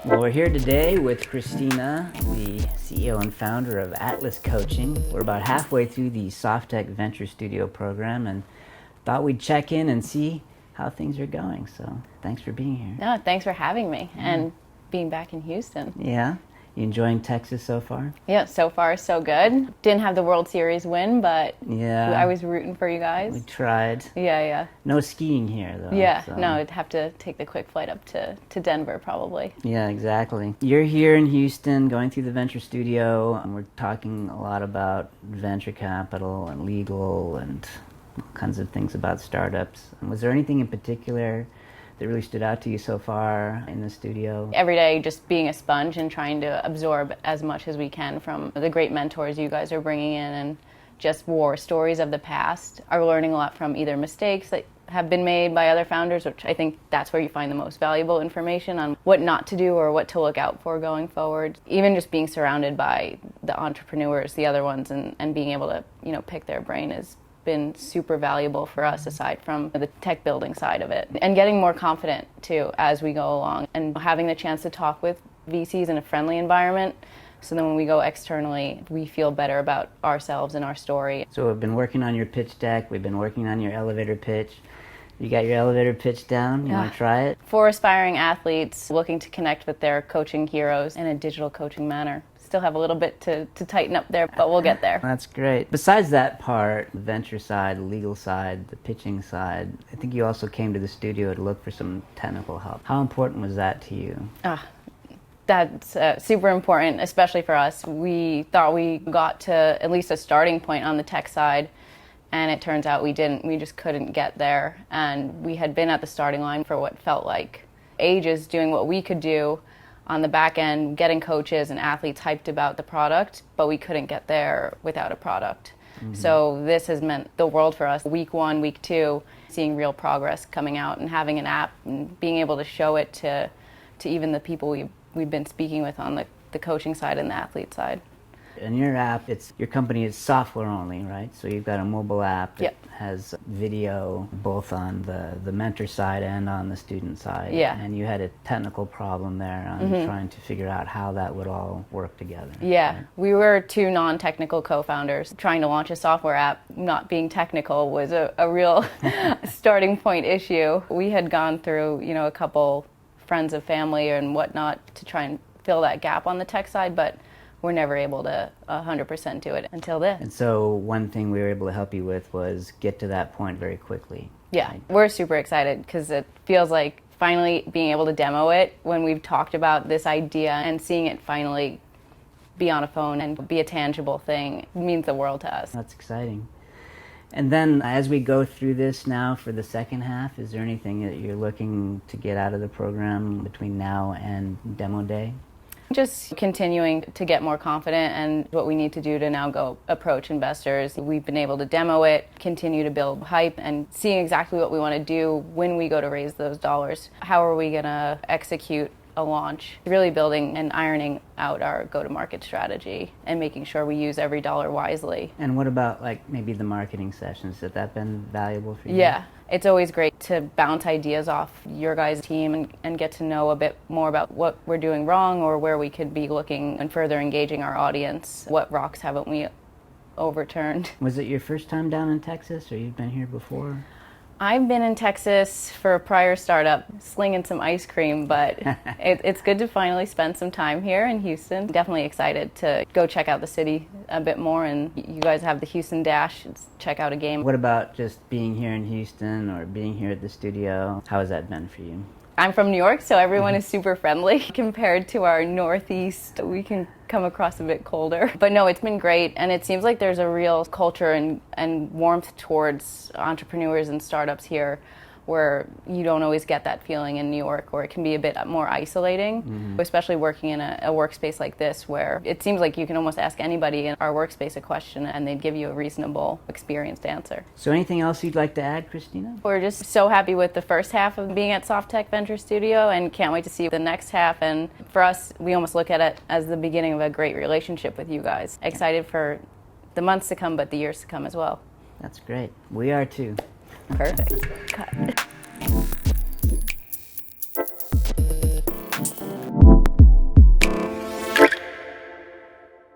Well, we're here today with Christina, the CEO and founder of Atlas Coaching. We're about halfway through the Softeq Venture Studio program and thought we'd check in and see how things are going. So thanks for being here. No, thanks for having me and being back in Houston. Yeah? You enjoying Texas so far? Yeah, so far so good. Didn't have the World Series win, but Yeah. I was rooting for you guys. We tried. Yeah. No skiing here, though. Yeah, so. no, I'd have to take the quick flight up to Denver probably. Yeah, exactly. You're here in Houston going through the Venture Studio, and we're talking a lot about venture capital and legal and all kinds of things about startups. And was there anything in particular that really stood out to you so far in the studio? Every day just being a sponge and trying to absorb as much as we can from the great mentors you guys are bringing in and just war stories of the past. Are learning a lot from either mistakes that have been made by other founders, which I think that's where you find the most valuable information on what not to do or what to look out for going forward. Even just being surrounded by the entrepreneurs, the other ones, and being able to, pick their brain has been super valuable for us aside from the tech building side of it. And getting more confident too as we go along and having the chance to talk with VCs in a friendly environment. So then when we go externally, we feel better about ourselves and our story. So we've been working on your pitch deck. We've been working on your elevator pitch. You got your elevator pitch down? You want to try it? For aspiring athletes looking to connect with their coaching heroes in a digital coaching manner. Still have a little bit to tighten up there, but we'll get there. That's great. Besides that part, the venture side, the legal side, the pitching side, I think you also came to the studio to look for some technical help. How important was that to you? That's super important, especially for us. We thought we got to at least a starting point on the tech side, and it turns out we didn't. We just couldn't get there, and we had been at the starting line for what felt like ages doing what we could do on the back end, getting coaches and athletes hyped about the product, but we couldn't get there without a product. Mm-hmm. So this has meant the world for us. Week 1, week 2, seeing real progress coming out and having an app and being able to show it to even the people we've been speaking with on the coaching side and the athlete side. In your app, your company is software only, right? So you've got a mobile app that has video both on the mentor side and on the student side. Yeah. And you had a technical problem there on trying to figure out how that would all work together. Yeah. Right? We were 2 non-technical co-founders. Trying to launch a software app, not being technical, was a real starting point issue. We had gone through, a couple friends of family and whatnot to try and fill that gap on the tech side, but we're never able to 100% do it until this. And so one thing we were able to help you with was get to that point very quickly. Yeah, right? We're super excited because it feels like finally being able to demo it when we've talked about this idea and seeing it finally be on a phone and be a tangible thing means the world to us. That's exciting. And then as we go through this now for the second half, is there anything that you're looking to get out of the program between now and demo day? Just continuing to get more confident and what we need to do to now go approach investors. We've been able to demo it, continue to build hype, and seeing exactly what we want to do when we go to raise those dollars. How are we going to execute a launch? Really building and ironing out our go-to-market strategy and making sure we use every dollar wisely. And what about maybe the marketing sessions? Has that been valuable for you? Yeah. It's always great to bounce ideas off your guys' team and get to know a bit more about what we're doing wrong or where we could be looking and further engaging our audience. What rocks haven't we overturned? Was it your first time down in Texas, or you've been here before? I've been in Texas for a prior startup, slinging some ice cream, but it's good to finally spend some time here in Houston. Definitely excited to go check out the city a bit more, and you guys have the Houston Dash, check out a game. What about just being here in Houston or being here at the studio? How has that been for you? I'm from New York, so everyone is super friendly. Compared to our Northeast, we can come across a bit colder. But no, it's been great, and it seems like there's a real culture and warmth towards entrepreneurs and startups here where you don't always get that feeling in New York, or it can be a bit more isolating, especially working in a workspace like this where it seems like you can almost ask anybody in our workspace a question and they'd give you a reasonable, experienced answer. So anything else you'd like to add, Christina? We're just so happy with the first half of being at Softeq Venture Studio and can't wait to see the next half. And for us, we almost look at it as the beginning of a great relationship with you guys. Excited for the months to come, but the years to come as well. That's great. We are too. Perfect. Cut.